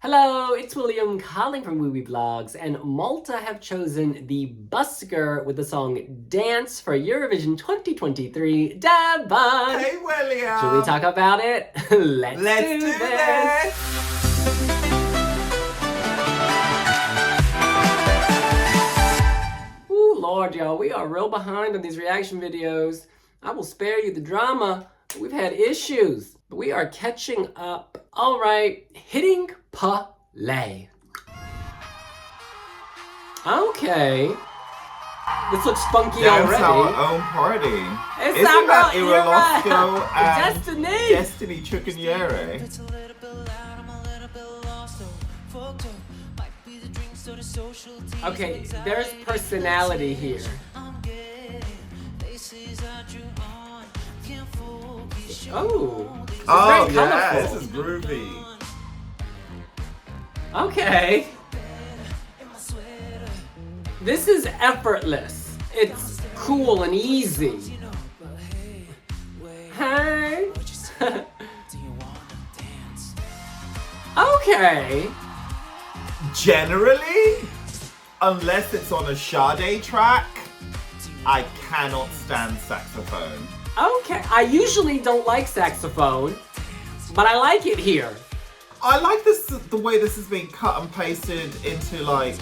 Hello, it's William calling from Wiwibloggs, and Malta have chosen the Busker with the song Dance for Eurovision 2023 debut. Hey, William! Should we talk about it? Let's do this! Ooh, Lord, y'all, we are real behind on these reaction videos. I will spare you the drama, but we've had issues. But we are catching up. All right, hitting play. Okay. This looks funky already. Our own party. It's Isn't that Irolosco and Destiny. Destiny Chukwuniere? Okay, there's personality here. Oh, Oh, very yeah, colorful. this is groovy. Okay. This is effortless. It's cool and easy. Hey. Okay. Generally, unless it's on a Sade track, I cannot stand saxophone. Okay. I usually don't like saxophone, but I like it here. I like this, the way this is being cut and pasted into like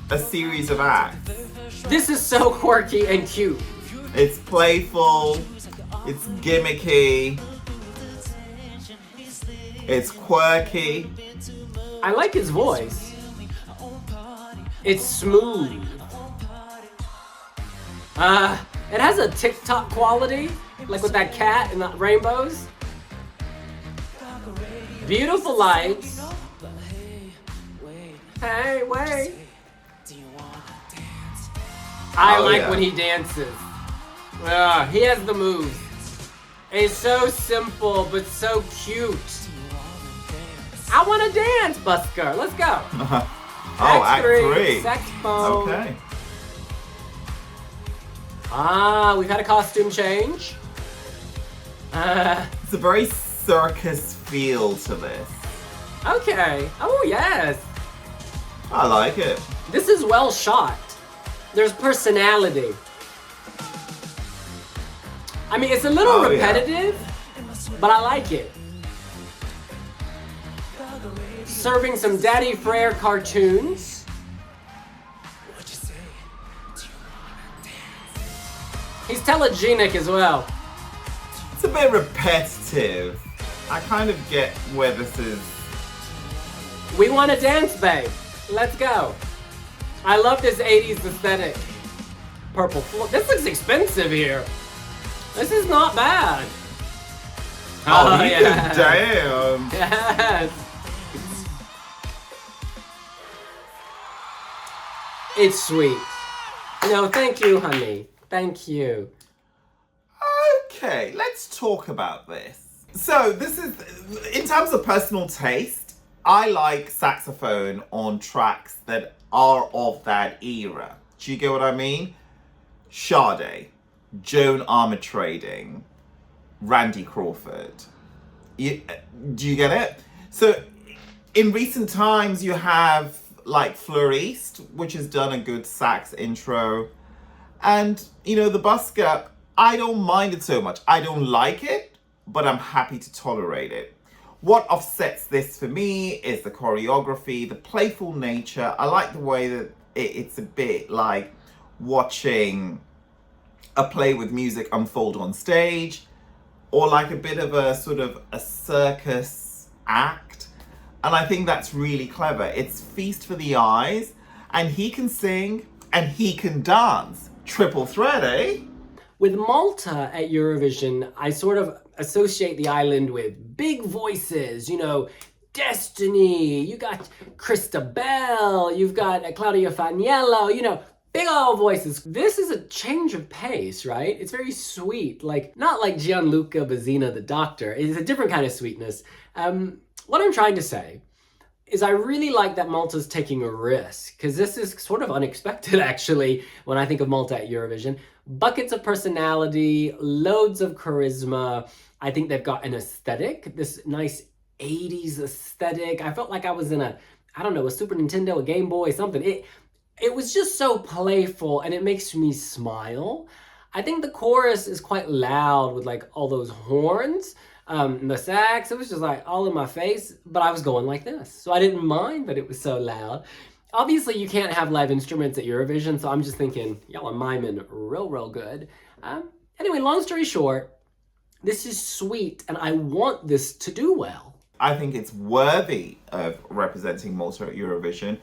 a series of acts. This is so quirky and cute. It's playful, it's gimmicky, it's quirky. I like his voice. It's smooth. It has a TikTok quality, like with that cat and the rainbows. Beautiful lights. Hey, wait. I like when he dances. He has the moves. It's so simple, but so cute. I want to dance, Busker. Let's go. Oh, Act 3. Saxophone. Okay. We've had a costume change. It's a very circus feel to this. Okay. Oh, yes. I like it. This is well shot. There's personality. I mean, it's a little repetitive, but I like it. Serving some Daddy Frere cartoons. He's telegenic as well. It's a bit repetitive. I kind of get where this is. We want to dance, babe. Let's go. I love this 80s aesthetic. Purple floor. This looks expensive here. This is not bad. Oh, yeah. Damn. Yes. It's sweet. No, thank you, honey. Thank you. Okay, let's talk about this. So this is, in terms of personal taste, I like saxophone on tracks that are of that era. Do you get what I mean? Sade, Joan Armatrading, Randy Crawford. Do you get it? So in recent times you have like Fleur East, which has done a good sax intro. And, you know, the Busker, I don't mind it so much. I don't like it, but I'm happy to tolerate it. What offsets this for me is the choreography, the playful nature. I like the way that it's a bit like watching a play with music unfold on stage, or like a bit of a sort of a circus act. And I think that's really clever. It's feast for the eyes, and he can sing and he can dance. Triple threat, eh? With Malta at Eurovision, I sort of associate the island with big voices, you know, Destiny, you got Christabel, you've got Claudia Faniello, you know, big old voices. This is a change of pace, right? It's very sweet, like, not like Gianluca Bazzina the Doctor. It's a different kind of sweetness. What I'm trying to say is I really like that Malta's taking a risk, because this is sort of unexpected, actually, when I think of Malta at Eurovision. Buckets of personality, loads of charisma. I think they've got an aesthetic, this nice 80s aesthetic. I felt like I was in I don't know, a Super Nintendo, a Game Boy, something. It was just so playful and it makes me smile. I think the chorus is quite loud with like all those horns, and the sax. It was just like all in my face, but I was going like this. So I didn't mind that it was so loud. Obviously, you can't have live instruments at Eurovision, so I'm just thinking, y'all are miming real good. Anyway, long story short, this is sweet, and I want this to do well. I think it's worthy of representing Malta at Eurovision.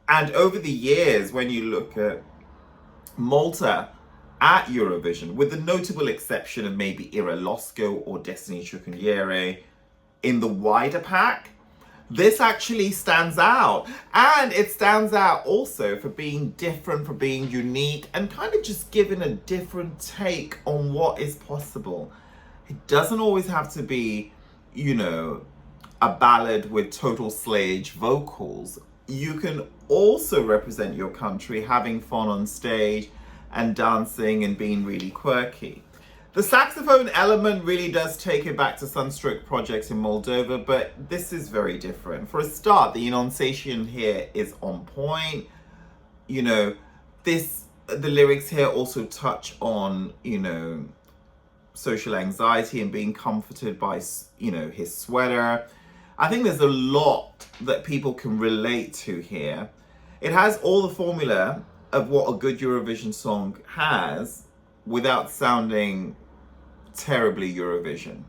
And over the years, when you look at Malta at Eurovision, with the notable exception of maybe Ira Losco or Destiny Chukwunyere in the wider pack, this actually stands out. And it stands out also for being different, for being unique, and kind of just giving a different take on what is possible. It doesn't always have to be, you know, a ballad with total slayage vocals. You can also represent your country having fun on stage and dancing and being really quirky. The saxophone element really does take it back to Sunstroke projects in Moldova, but this is very different. For a start, the enunciation here is on point. You know, the lyrics here also touch on, you know, social anxiety and being comforted by, you know, his sweater. I think there's a lot that people can relate to here. It has all the formula of what a good Eurovision song has without sounding terribly Eurovision.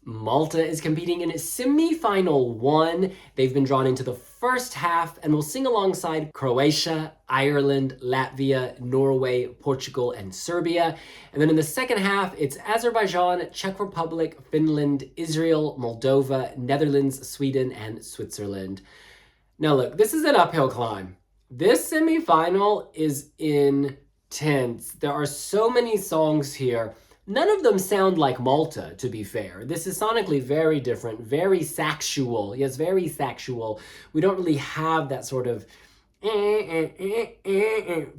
Malta is competing in semi-final 1. They've been drawn into the first half and will sing alongside Croatia, Ireland, Latvia, Norway, Portugal, and Serbia. And then in the second half, it's Azerbaijan, Czech Republic, Finland, Israel, Moldova, Netherlands, Sweden, and Switzerland. Now look, this is an uphill climb. This semi-final is intense. There are so many songs here. None of them sound like Malta, to be fair. This is sonically very different, very sexual. Yes, very sexual. We don't really have that sort of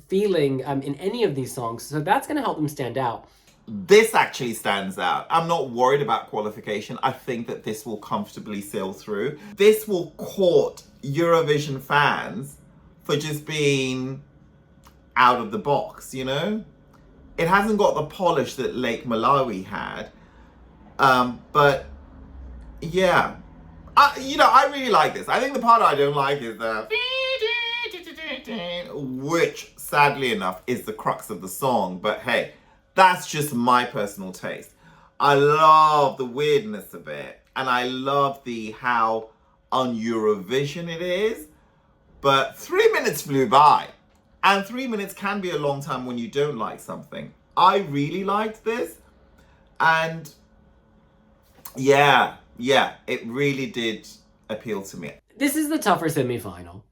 feeling in any of these songs, so that's going to help them stand out. This actually stands out. I'm not worried about qualification. I think that this will comfortably sail through. This will court Eurovision fans for just being out of the box, you know? It hasn't got the polish that Lake Malawi had, but yeah, I really like this. I think the part I don't like is the which, sadly enough, is the crux of the song. But hey, that's just my personal taste. I love the weirdness of it, and I love how un-Eurovision it is. But 3 minutes flew by. And 3 minutes can be a long time when you don't like something. I really liked this. And yeah, it really did appeal to me. This is the tougher semi-final.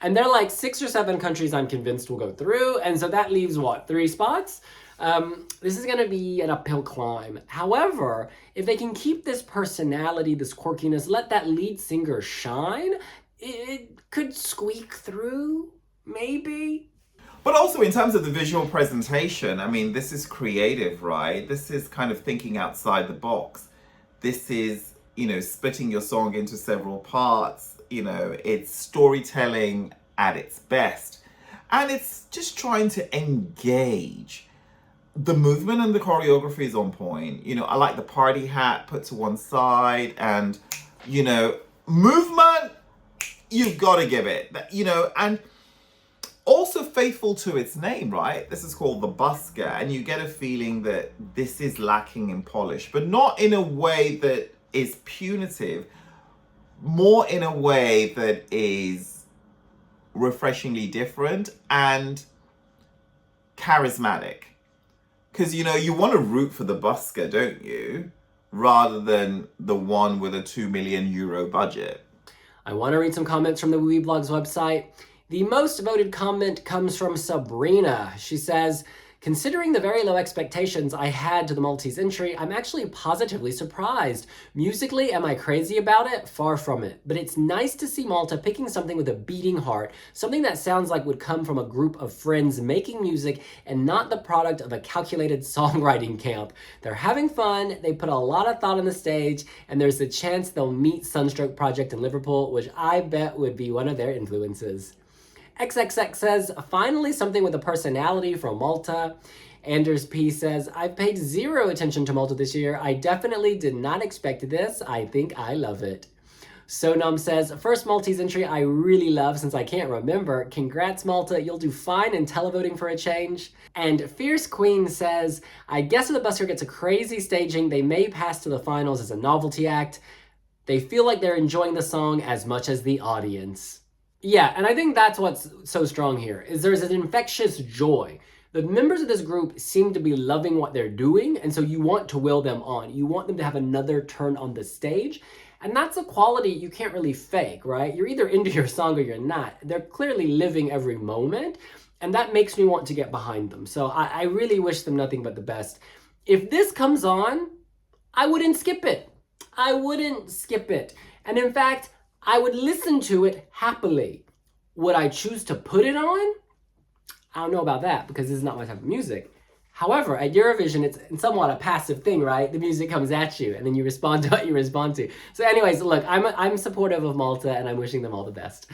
And there are like 6 or 7 countries I'm convinced will go through. And so that leaves, what, 3 spots? This is going to be an uphill climb. However, if they can keep this personality, this quirkiness, let that lead singer shine, it could squeak through, maybe. But also in terms of the visual presentation, I mean, this is creative, right? This is kind of thinking outside the box. This is, you know, splitting your song into several parts. You know, it's storytelling at its best. And it's just trying to engage. The movement and the choreography is on point. You know, I like the party hat put to one side and, you know, movement, you've got to give it, you know, and also faithful to its name, right? This is called the Busker, and you get a feeling that this is lacking in polish, but not in a way that is punitive, more in a way that is refreshingly different and charismatic. Because, you know, you want to root for the Busker, don't you? Rather than the one with a €2 million budget. I want to read some comments from the Wiwibloggs website. The most voted comment comes from Sabrina. She says, Considering the very low expectations I had to the Maltese entry, I'm actually positively surprised. Musically, am I crazy about it? Far from it. But it's nice to see Malta picking something with a beating heart, something that sounds like would come from a group of friends making music and not the product of a calculated songwriting camp. They're having fun, they put a lot of thought on the stage, and there's a chance they'll meet Sunstroke Project in Liverpool, which I bet would be one of their influences. XXX says, finally something with a personality from Malta. Anders P says, I've paid zero attention to Malta this year. I definitely did not expect this. I think I love it. Sonam says, first Maltese entry I really love since I can't remember. Congrats Malta, you'll do fine in televoting for a change. And Fierce Queen says, I guess if the Busker gets a crazy staging, they may pass to the finals as a novelty act. They feel like they're enjoying the song as much as the audience. Yeah, and I think that's what's so strong here, is there's an infectious joy. The members of this group seem to be loving what they're doing, and so you want to will them on. You want them to have another turn on the stage, and that's a quality you can't really fake, right? You're either into your song or you're not. They're clearly living every moment, and that makes me want to get behind them. So I really wish them nothing but the best. If this comes on, I wouldn't skip it. I wouldn't skip it. And in fact, I would listen to it happily. Would I choose to put it on? I don't know about that because this is not my type of music. However, at Eurovision, it's somewhat a passive thing, right? The music comes at you and then you respond to what you respond to. So anyways, look, I'm supportive of Malta and I'm wishing them all the best.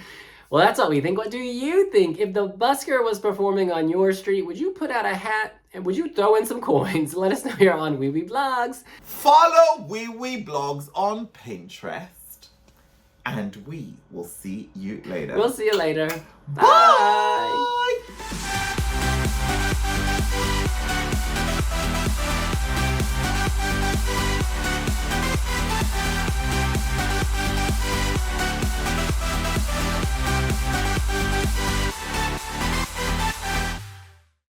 Well, that's what we think. What do you think? If the Busker was performing on your street, would you put out a hat and would you throw in some coins? Let us know here on Wiwibloggs. Follow Wiwibloggs on Pinterest. And we will see you later. We'll see you later. Bye.